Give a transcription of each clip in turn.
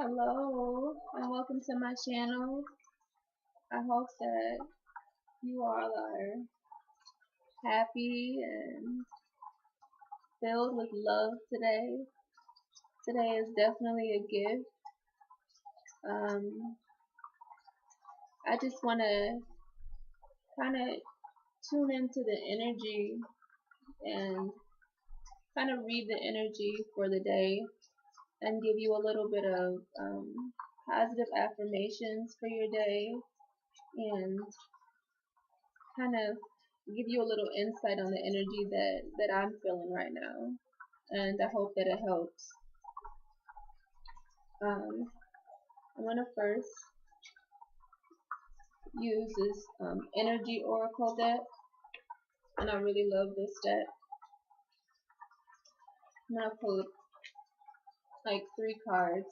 Hello and welcome to my channel. I hope that you all are happy and filled with love today. Today is definitely a gift. I just want to kind of tune into the energy and kind of read the energy for the day and give you a little bit of positive affirmations for your day and kind of give you a little insight on the energy that I'm feeling right now, and I hope that it helps. I'm gonna first use this energy oracle deck, and I really love this deck. I'm gonna pull like 3 cards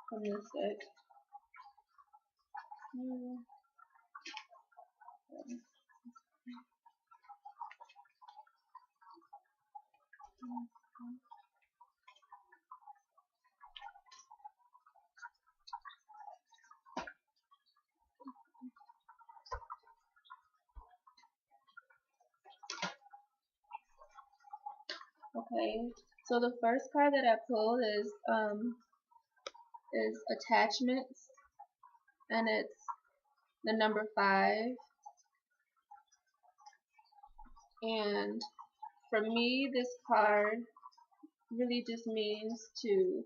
from this deck. Okay, so the first card that I pulled is attachments, and it's the number 5. And for me, this card really just means to,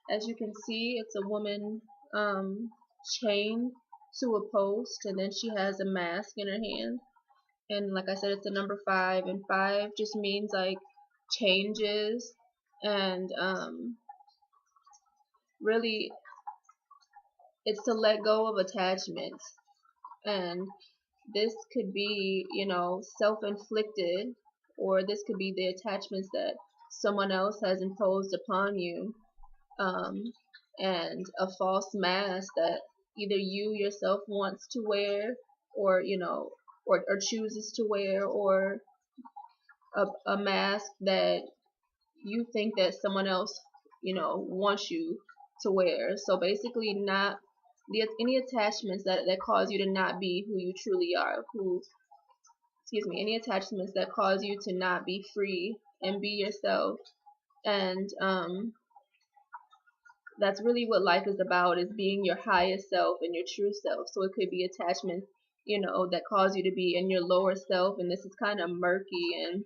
as you can see, it's a woman chained to a post, and then she has a mask in her hand. And like I said, it's the number 5, and 5 just means like changes, and really it's to let go of attachments. And this could be, self-inflicted, or this could be the attachments that someone else has imposed upon you, and a false mask that either you yourself wants to wear, or or chooses to wear, or a mask that you think that someone else wants you to wear. So basically, not any attachments that cause you to not be who you truly are, any attachments that cause you to not be free and be yourself. And that's really what life is about, is being your highest self and your true self. So it could be attachments that cause you to be in your lower self, and this is kind of murky and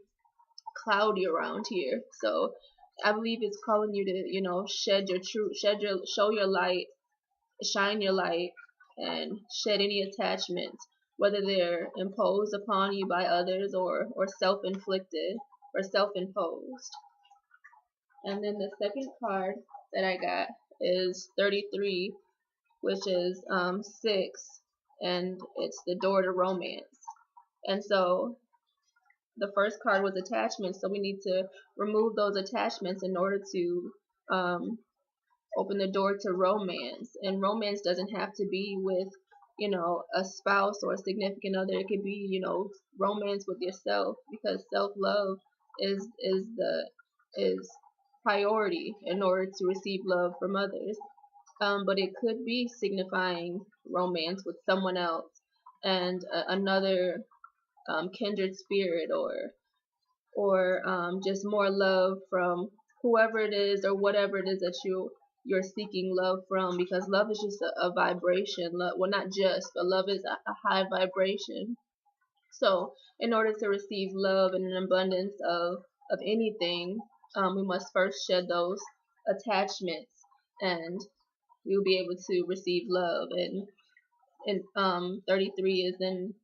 cloudy around here. So I believe it's calling you to show your light, shine your light, and shed any attachments, whether they're imposed upon you by others, or self-inflicted or self-imposed. And then the second card that I got is 33, which is 6, and it's the door to romance. And so the first card was attachments, so we need to remove those attachments in order to open the door to romance. And romance doesn't have to be with a spouse or a significant other. It could be romance with yourself, because self-love is priority in order to receive love from others. But it could be signifying romance with someone else, and another kindred spirit, or just more love from whoever it is or whatever it is that you're seeking love from, because love is just a vibration. Well, not just, but love is a high vibration. So in order to receive love and an abundance of anything, we must first shed those attachments, and we'll be able to receive love. And 33 is in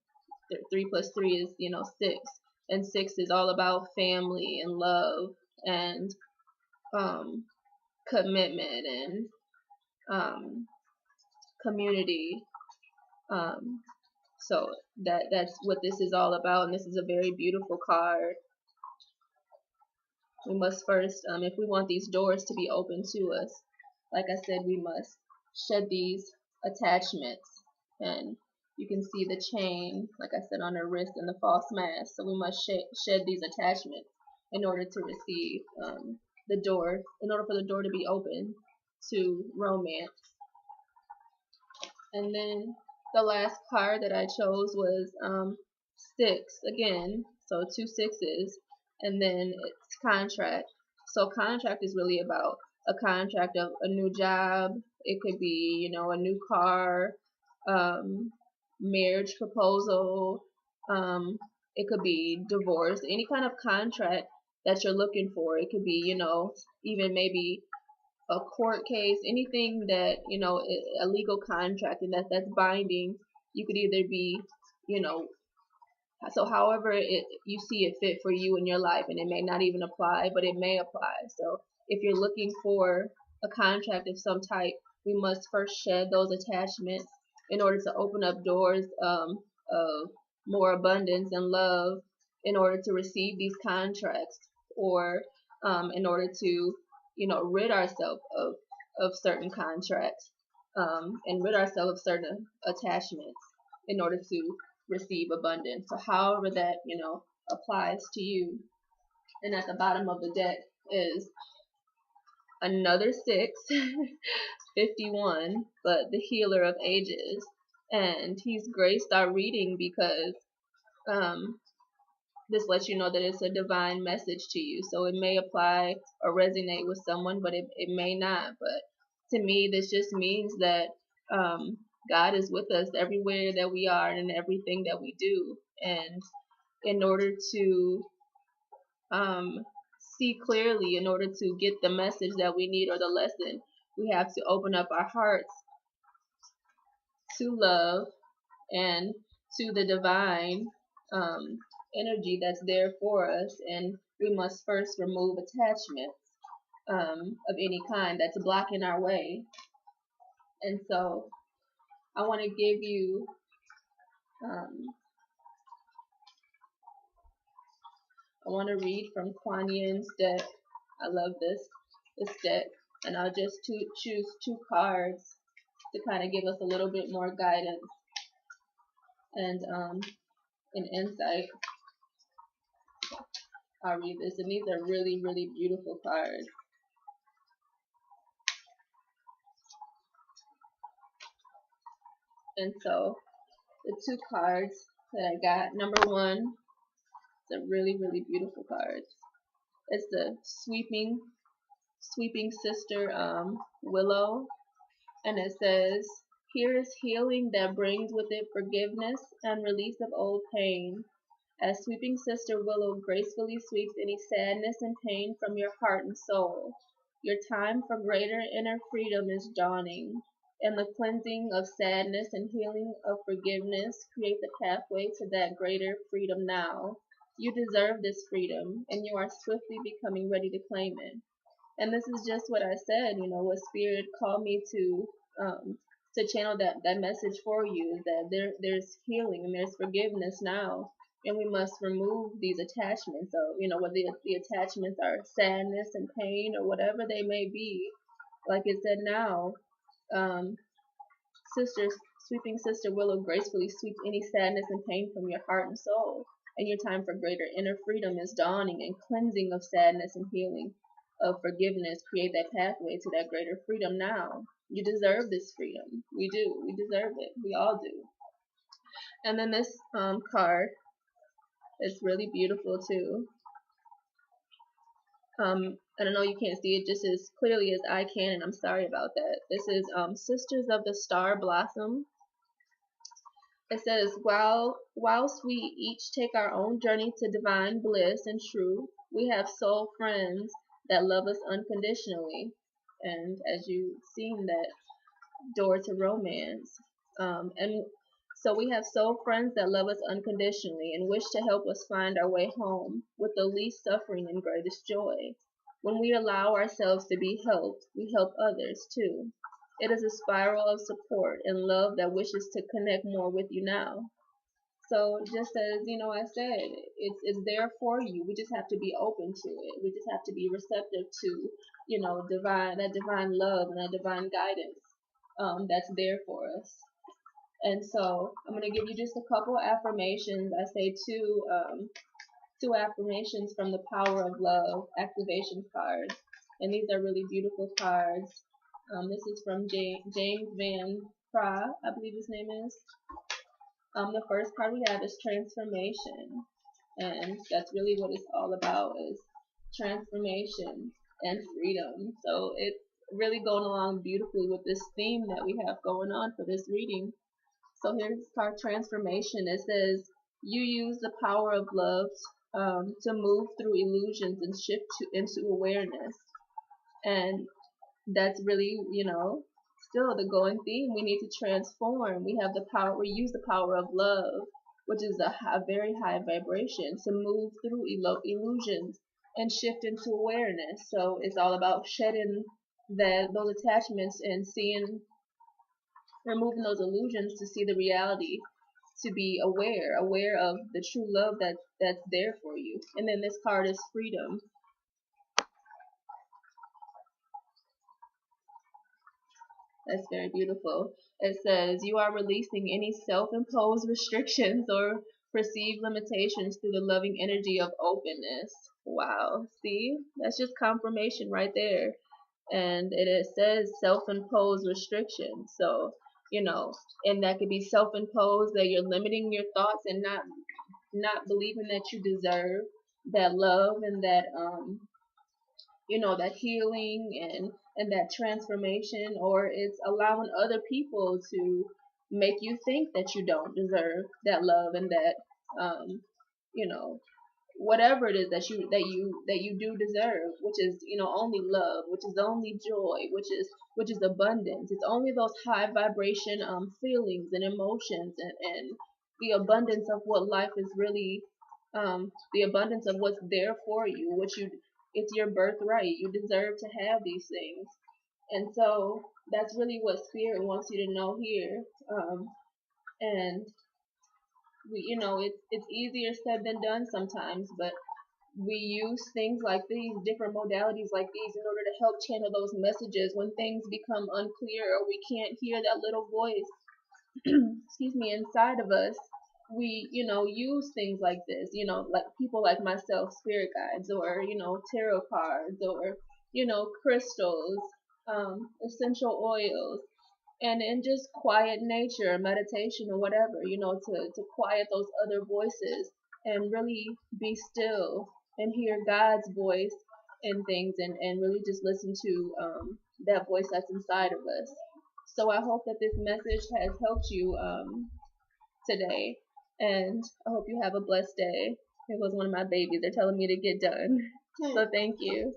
3 plus 3 is 6, and 6 is all about family and love, and commitment, and community. So that's what this is all about, and this is a very beautiful card. We must first, if we want these doors to be open to us, like I said, we must shed these attachments. And you can see the chain, like I said, on her wrist, and the false mask. So we must shed these attachments in order to receive the door, in order for the door to be open to romance. And then the last card that I chose was 6 again, so 2 6s, and then it's contract. So contract is really about a contract of a new job. It could be, a new car, marriage proposal. It could be divorce, any kind of contract that you're looking for. It could be, even maybe a court case, anything that, a legal contract and that's binding. You could either be, you know, so however you see it fit for you in your life, and it may not even apply, but it may apply. So if you're looking for a contract of some type, we must first shed those attachments in order to open up doors of more abundance and love, in order to receive these contracts, or in order to, rid ourselves of certain contracts, and rid ourselves of certain attachments in order to receive abundance. So however that, applies to you. And at the bottom of the deck is another 6, 51, but the healer of ages. And he's graced our reading because this lets you know that it's a divine message to you. So it may apply or resonate with someone, but it may not. But to me, this just means that God is with us everywhere that we are and in everything that we do. And in order to see clearly, in order to get the message that we need or the lesson, we have to open up our hearts to love and to the divine energy that's there for us. And we must first remove attachments of any kind that's blocking our way. And so I want to give you I want to read from Kuan Yin's deck. I love this deck, and I'll just choose 2 cards to kind of give us a little bit more guidance and an insight. I'll read this, and these are really, really beautiful cards. And so the 2 cards that I got, number 1, it's a really, really beautiful card. It's the sweeping sister Willow, and it says, "Here is healing that brings with it forgiveness and release of old pain. As sweeping sister Willow gracefully sweeps any sadness and pain from your heart and soul, your time for greater inner freedom is dawning. And the cleansing of sadness and healing of forgiveness create the pathway to that greater freedom now. You deserve this freedom, and you are swiftly becoming ready to claim it." And this is just what I said, what Spirit called me to channel that message for you, that there's healing and there's forgiveness now, and we must remove these attachments. So, whether the attachments are sadness and pain or whatever they may be, like it said now, sweeping sister Willow gracefully sweeps any sadness and pain from your heart and soul, and your time for greater inner freedom is dawning, and cleansing of sadness and healing of forgiveness create that pathway to that greater freedom now. You deserve this freedom. We do. We deserve it. We all do. And then this card is really beautiful too. And I know you can't see it just as clearly as I can, and I'm sorry about that. This is Sisters of the Star Blossom. It says, whilst we each take our own journey to divine bliss and truth, we have soul friends that love us unconditionally. And as you've seen, that door to romance. And so we have soul friends that love us unconditionally and wish to help us find our way home with the least suffering and greatest joy. When we allow ourselves to be helped, we help others too. It is a spiral of support and love that wishes to connect more with you now. So just as, I said, it's there for you. We just have to be open to it. We just have to be receptive to, that divine love and that divine guidance that's there for us. And so I'm going to give you just a couple affirmations. I say two affirmations from the Power of Love activation card. And these are really beautiful cards. This is from James Van Praagh, I believe his name is. The first card we have is transformation, and that's really what it's all about, is transformation and freedom. So it's really going along beautifully with this theme that we have going on for this reading. So here's card transformation. It says you use the power of love to move through illusions and shift into awareness. And that's really, still the going theme. We need to transform. We have the power. We use the power of love, which is a very high vibration, to move through illusions and shift into awareness. So it's all about shedding those attachments and removing those illusions to see the reality, to be aware of the true love that's there for you. And then this card is freedom. That's very beautiful. It says, you are releasing any self-imposed restrictions or perceived limitations through the loving energy of openness. Wow. See? That's just confirmation right there. And it says self-imposed restrictions. So, and that could be self-imposed, that you're limiting your thoughts and not believing that you deserve that love and that that healing and that transformation, or it's allowing other people to make you think that you don't deserve that love and that you know whatever it is that you do deserve, which is only love, which is only joy, which is abundance. It's only those high vibration feelings and emotions, and the abundance of what life is really, the abundance of what's there for you, it's your birthright. You deserve to have these things. And so that's really what spirit wants you to know here. And it's easier said than done sometimes, but we use things like these, different modalities like these, in order to help channel those messages when things become unclear or we can't hear that little voice excuse me, inside of us. We use things like this, like people like myself, spirit guides, or tarot cards, or crystals, essential oils, and in just quiet nature, meditation or whatever, to quiet those other voices and really be still and hear God's voice and things, and really just listen to that voice that's inside of us. So I hope that this message has helped you today, and I hope you have a blessed day. It was one of my babies. They're telling me to get done. So thank you.